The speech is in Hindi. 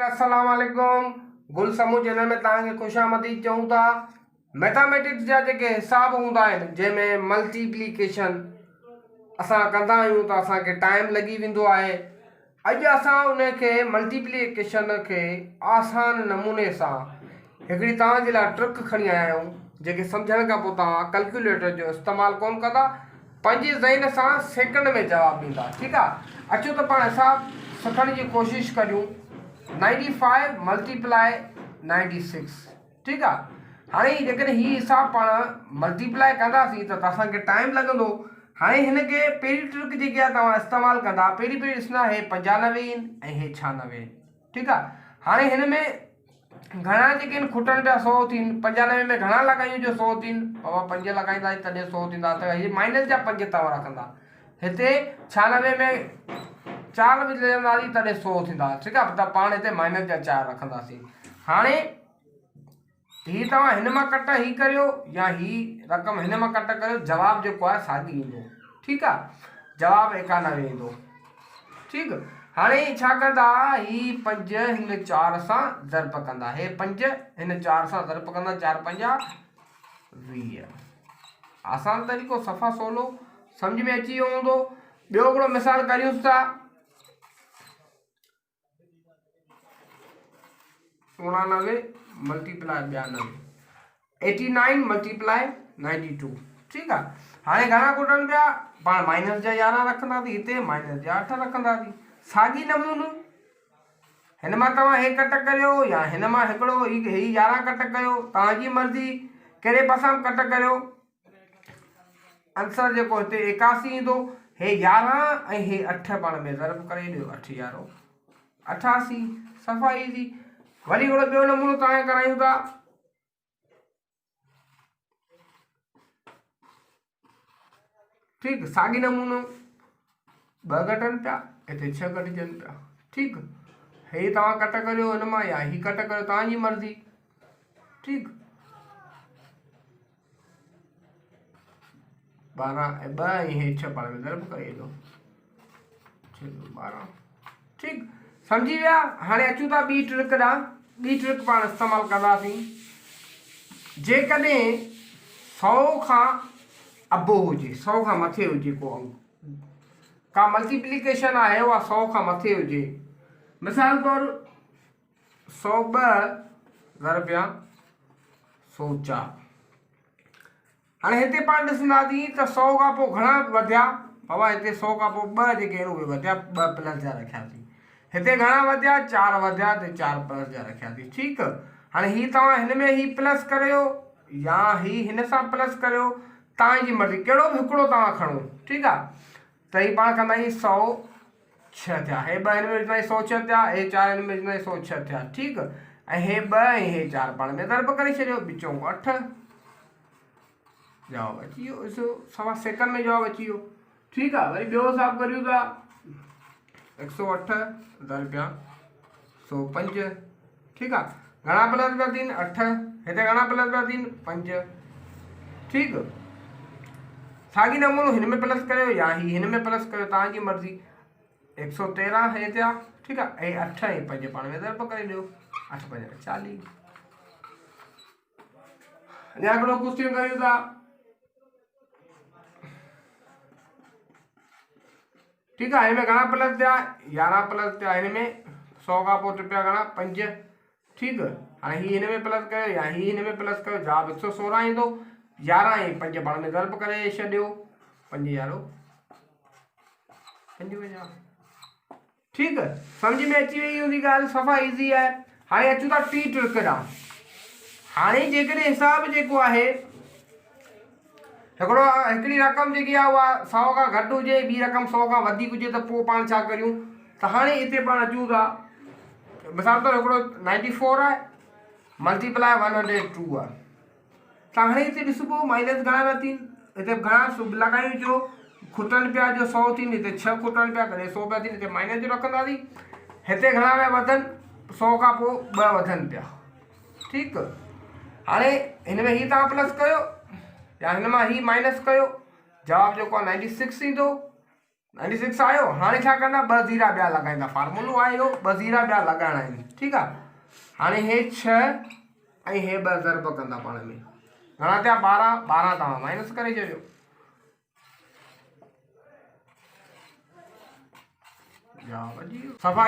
अस्सलाम वालेकुम। गुल समूह चैनल में तव्हांखे खुशामदीद चऊं था। मैथमेटिक्स जा जेके हिसाब हूंदा आहिनि जंहिंमें मल्टीप्लिकेशन असां कंदा आहियूं त असांखे टाइम लॻी वेंदो आहे। अॼु असां उनखे मल्टीप्लिकेशन खे आसान नमूने सां हिकिड़ी तव्हांजे लाइ ट्रिक खणी आया आहियूं जेके सम्झण खां पोइ तव्हां कैलकुलेटर जो इस्तेमालु कोन कंदा, पंहिंजे ज़हन सां सेकंड में जवाबु ॾींदा। ठीकु आहे, अचो त पाण हिसाब सिखण जी कोशिशि करियूं। 95 मल्टीप्लाई 96। ठीकु आहे, हाणे जेकॾहिं हीउ हिसाबु पाण मल्टीप्लाई कंदासीं त असांखे टाइम लॻंदो। हाणे हिनखे पहिरीं ट्रिक जेकी आहे तव्हां इस्तेमालु कंदा, पहिरीं ॾिसंदा हे 95 आहिनि ऐं हे 96 आहिनि। ठीकु आहे, हाणे हिन में घणा जेके आहिनि खुटनि पिया 100 थियनि। 95 में घणा लॻायूं जो 100 थियनि, बाबा 5 लॻाईंदासीं तॾहिं 100 थींदा, त हीअ माइनस जा 5 तव्हां रखंदा। हिते 96 में 4 विझंदासीं तॾहिं 100 थींदा। ठीकु आहे, त पाण हिते माइनस जा 4 रखंदासीं। हाणे हीअ तव्हां हिन मां कट ही करियो या ही रक़म हिन मां कट करियो, जवाबु जेको आहे साॻी ईंदो। ठीकु आहे, जवाबु 91 ईंदो। ठीकु, हाणे छा कंदा, ही 5 हिन 4 सां ज़र्ब कंदा, हे 5 हिन 4 सां ज़र्ब कंदा, 4 5 20। आसान तरीक़ो, सफ़ा सवलो, सम्झ में अची वियो हूंदो। ॿियो हिकिड़ो मिसाल करियूंसि था। 99 मल्टीप्लाई 92, 89 मल्टीप्लाई 92। ठीकु आहे, हाणे घणा खुटनि पिया, पाण माइनस जा 11 रखंदासीं, हिते माइनस जा 8 रखंदासीं। साॻी नमूनो हिन मां तव्हां हे कट करियो या हिन मां हिकिड़ो ही 11 कट कयो, तव्हांजी मर्ज़ी कहिड़े पासां कट करियो। आंसर जेको हिते 81 ईंदो। हे 11 ऐं हे 8 पाण में ज़र्ब करे ॾियो, 8 11 88, सफ़ा ईज़ी। वरी हिकिड़ो ॿियो नमूनो तव्हांखे करायूं था। ठीकु, साॻी नमूनो 2 घटनि पिया, हिते 6 घटिजनि पिया। ठीकु, हे तव्हां कट करियो हिन मां या ही कट करियो, तव्हांजी मर्ज़ी। ठीकु, 12 ऐं 2 ऐं हे 6 पाण में ज़र्ब करे ॾियो, 12। ठीकु, सम्झी विया। हाणे अचूं था ॿी ट्रिक ॾांहुं। ॿी ट्रिक पाण इस्तेमालु कंदासीं। जेकॾहिं 100 खां अबो हुजे, 100 खां मथे हुजे को अंक, का मल्टीप्लिकेशन आहे उहा 100 खां मथे हुजे। मिसाल तौर 102 ज़र्ब या 104। हाणे हिते पाण ॾिसंदासीं त 100 खां पोइ घणा वधिया, बाबा हिते 100 खां पोइ 2 जेके आहिनि उहे वधिया, 2 प्लस जा रखियासीं। हिते घणा वधिया, 4 वधिया, त 4 प्लस जा रखियासीं। ठीकु, हाणे ही तव्हां हिन में ही प्लस करियो या ही हिन सां प्लस करियो, तव्हांजी मर्ज़ी, कहिड़ो बि हिकिड़ो तव्हां खणो। ठीकु आहे, त ही पाण कंदासीं 106 थिया, हे 2 हिन में विझंदासीं 106 थिया, हे 4 हिन में विझंदासीं 106 थिया। ठीकु, ऐं हे 2 ऐं हे 4 पाण में ज़र्ब करे छॾियो, विचों 8, जवाबु अची वियो। ॾिसो, सवा सेकंड में जवाबु अची वियो। ठीकु आहे, वरी ॿियो हिसाबु करियूं था। 108 ज़र्ब या 105। ठीकु आहे, घणा प्लस पिया थियनि, 8, हिते घणा प्लस पिया थियनि, 5। ठीकु, साॻी नमूनो हिन में प्लस करियो या ही हिन में प्लस करियो, तव्हांजी मर्ज़ी। 113 हे थिया। ठीकु आहे, ऐं 8 ऐं 5 पाण में ज़र्ब करे ॾियो, 8 5 40। अञा हिकिड़ो क्वेश्चन करियूं था। ठीकु आहे, हिन में घणा प्लस थिया, 11 प्लस थिया, हिन में 100 खां पोइ टिपिया घणा, 5। ठीकु, हाणे ही हिन में प्लस कयो या ही हिन में प्लस कयो, जवाबु 116 ईंदो। 11 ऐं 5 पाण में ज़र्ब करे छॾियो, 5 11 55। ठीकु, सम्झ में अची वई हूंदी ॻाल्हि, सफ़ा ईज़ी आहे। हाणे अचूं था टी ट्रिक ॾांहुं। हाणे जेकॾहिं हिसाबु जेको आहे हिकिड़ी रक़म जेकी आहे उहा 100 खां घटि हुजे, ॿी रक़म 100 खां वधीक हुजे, त पोइ पाण छा करियूं। त हाणे हिते पाण अचूं था, मिसाल तौर हिकिड़ो 94 आहे मल्टीप्लाई 102 आहे। त हाणे हिते ॾिसबो माइनस घणा पिया थियनि, हिते घणा लॻायूं जो खुटनि पिया जो 100 थियनि, हिते 6 खुटनि पिया तॾहिं 100 पिया थियनि, हिते माइनस जो रखंदासीं। हिते घणा पिया वधनि, 100 खां पोइ 2 वधनि पिया। ठीकु, हाणे हिन में ही तव्हां प्लस कयो या हिन मां ही माइनस कयो, जवाबु जेको आहे 96 ईंदो। 96 आयो। हाणे छा कंदा, ॿ ज़ीरा ॿिया लॻाईंदा। फार्मूलो आहे इहो, ॿ ज़ीरा ॿिया लॻाइणा आहिनि। ठीकु आहे। हाणे हे 6 ऐं हे 2 ज़रब कंदा पाण में, घणा थिया 12। 12 तव्हां माइनस करे छॾियो। सफ़ा